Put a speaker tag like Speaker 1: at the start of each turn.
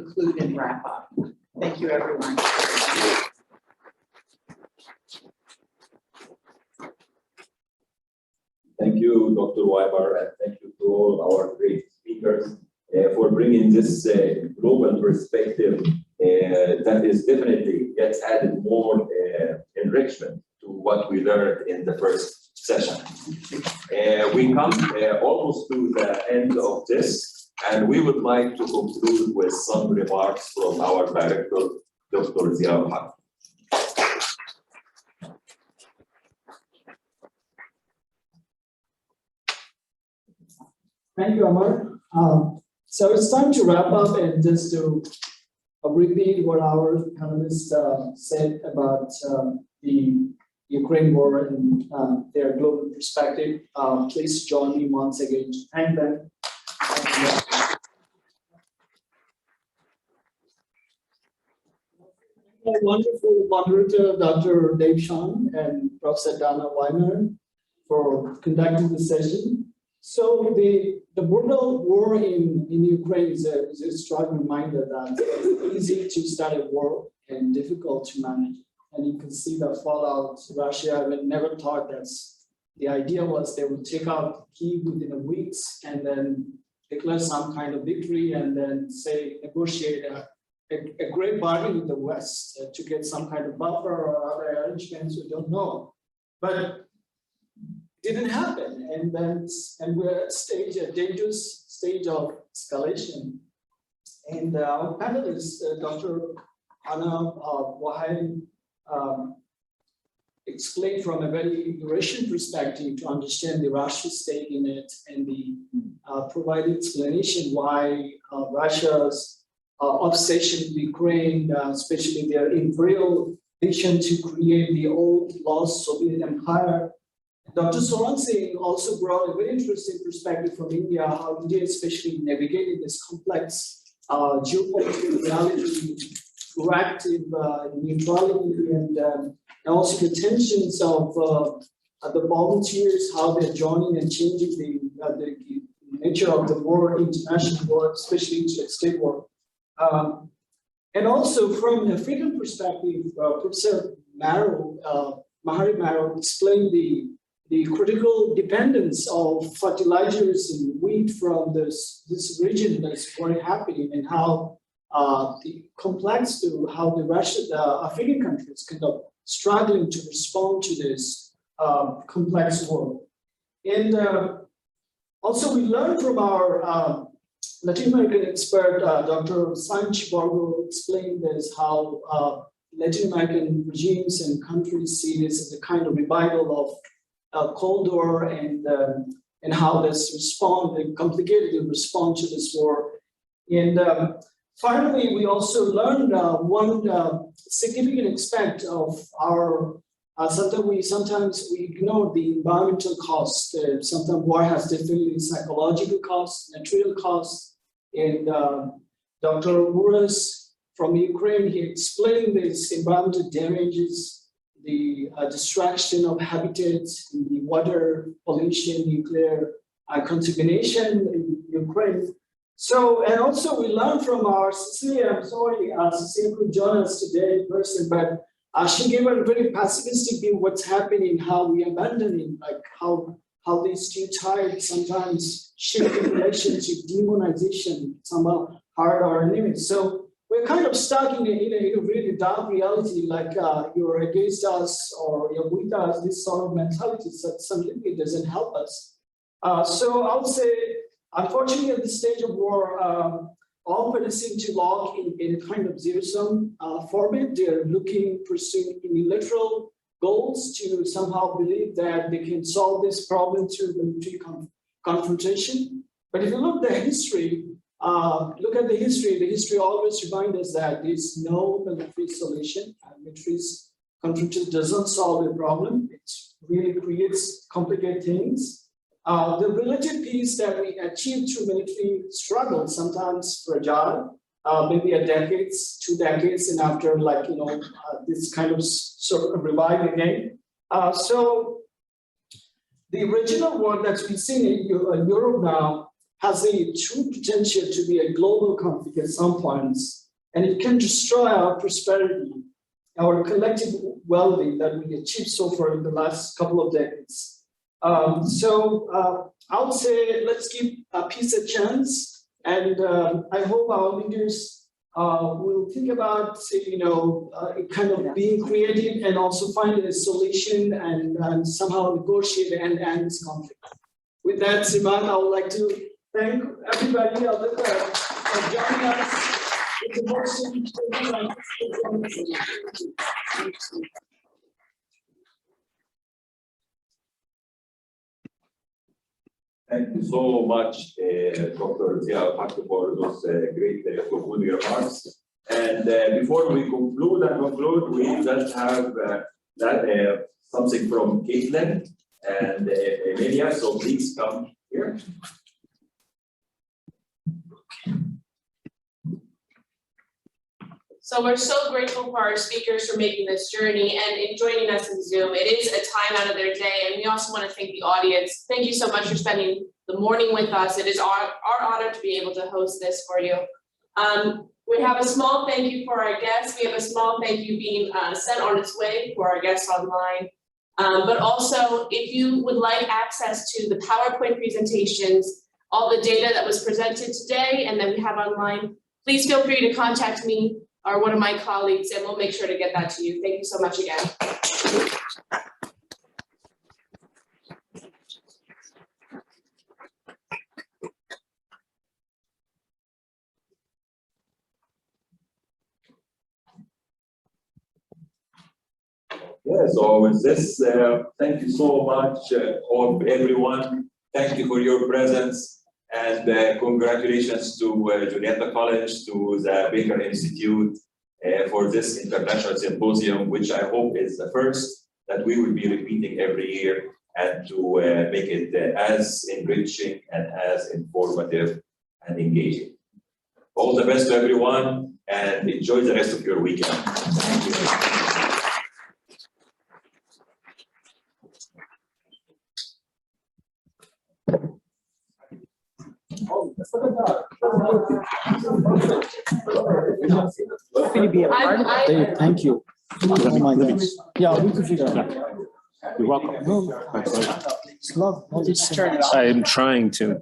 Speaker 1: conclude and wrap up. Thank you, everyone.
Speaker 2: Thank you, Dr. Weiber, and thank you to all our great speakers for bringing this global perspective that is definitely gets added more enrichment to what we learned in the first session. We come almost to the end of this, and we would like to conclude with some remarks from our director, Dr. Ziaul.
Speaker 3: Thank you, Amar. So it's time to wrap up, and just to repeat what our panelists said about the Ukraine war and their global perspective. Please join me once again to thank them. Our wonderful moderator, Dr. Dave Sean and Professor Dana Weimer, for conducting the session. So the brutal war in Ukraine is a strong reminder that it's easy to start a war and difficult to manage. And you can see the fallout. Russia never thought that the idea was they would take out Kyiv within a week and then declare some kind of victory and then say negotiate a great bargain with the West to get some kind of buffer or other arrangements. We don't know, but it didn't happen. And we're at a dangerous stage of escalation. And our panelists, Dr. Anna Wahid, explained from a very Eurasian perspective to understand the Russian stake in it, and the provided explanation why Russia's obsession with Ukraine, especially their imperial vision to create the old lost Soviet empire. Dr. Sorensen also brought a very interesting perspective from India, how India especially navigated this complex geopolitical reality, proactive neutrality, and also the tensions of the volunteers, how they're joining and changing the nature of the war, international war, especially interstate war. And also from an African perspective, Professor Mahari Marrow explained the critical dependence of fertilizers in wheat from this region that's very happening, and how the complex to how the African countries kind of struggling to respond to this complex world. And also we learned from our Latin American expert, Dr. Sanch Borgo, explained this, how Latin American regimes and countries see this as a kind of revival of Cold War, and how this respond, and complicated respond to this war. And finally, we also learned one significant aspect of our, sometimes we ignore the environmental cost. Sometimes war has definitely psychological costs, material costs. And Dr. Muras from Ukraine, he explained this environmental damages, the destruction of habitats, the water pollution, nuclear contamination in Ukraine. So, and also we learned from our Cecilia, I'm sorry, Cecilia could join us today in person, but she gave a very pessimistic view of what's happening, how we abandon it, like how these two tides sometimes shift in relation to demonization, somehow hurt our enemies. So we're kind of stuck in a really dark reality, like you're against us or you're with us, this sort of mentality, so something that doesn't help us. So I would say, unfortunately, at this stage of war, all parties seem to log in a kind of zero-sum format. They're pursuing unilateral goals to somehow believe that they can solve this problem through military confrontation. But if you look at the history, the history always reminds us that there's no military solution. Military confrontation doesn't solve the problem. It really creates complicated things. The relative peace that we achieve through military struggle, sometimes fragile, maybe a decade, 2 decades, and after this kind of sort of revive again. So the original war that's been seen in Europe now, has a true potential to be a global conflict at some points, and it can destroy our prosperity, our collective well-being that we achieved so far in the last couple of decades. I would say let's give peace a chance, and I hope our leaders will think about, kind of being creative and also find a solution and somehow negotiate and end this conflict. With that, Sivan, I would like to thank everybody out there for joining us.
Speaker 2: Thank you so much, Dr. Zia, for those great concluding remarks. And before we conclude, we just have something from Caitlin and Emilia. So please come here.
Speaker 4: So we're so grateful for our speakers for making this journey and in joining us in Zoom. It is a time out of their day, and we also want to thank the audience. Thank you so much for spending the morning with us. It is our honor to be able to host this for you. We have a small thank you for our guests. We have a small thank you being sent on its way for our guests online. But also, if you would like access to the PowerPoint presentations, all the data that was presented today and that we have online, please feel free to contact me or one of my colleagues, and we'll make sure to get that to you. Thank you so much again.
Speaker 2: Yeah, so with this, thank you so much, everyone. Thank you for your presence. And congratulations to Juniata College, to the Baker Institute for this International Symposium, which I hope is the first that we will be repeating every year, and to make it as enriching and as informative and engaging. All the best to everyone, and enjoy the rest of your weekend. Thank you.
Speaker 5: Thank you. Oh my goodness. Yeah, we could figure it out.
Speaker 6: You're welcome.
Speaker 5: No, it's love.
Speaker 6: I'm trying to.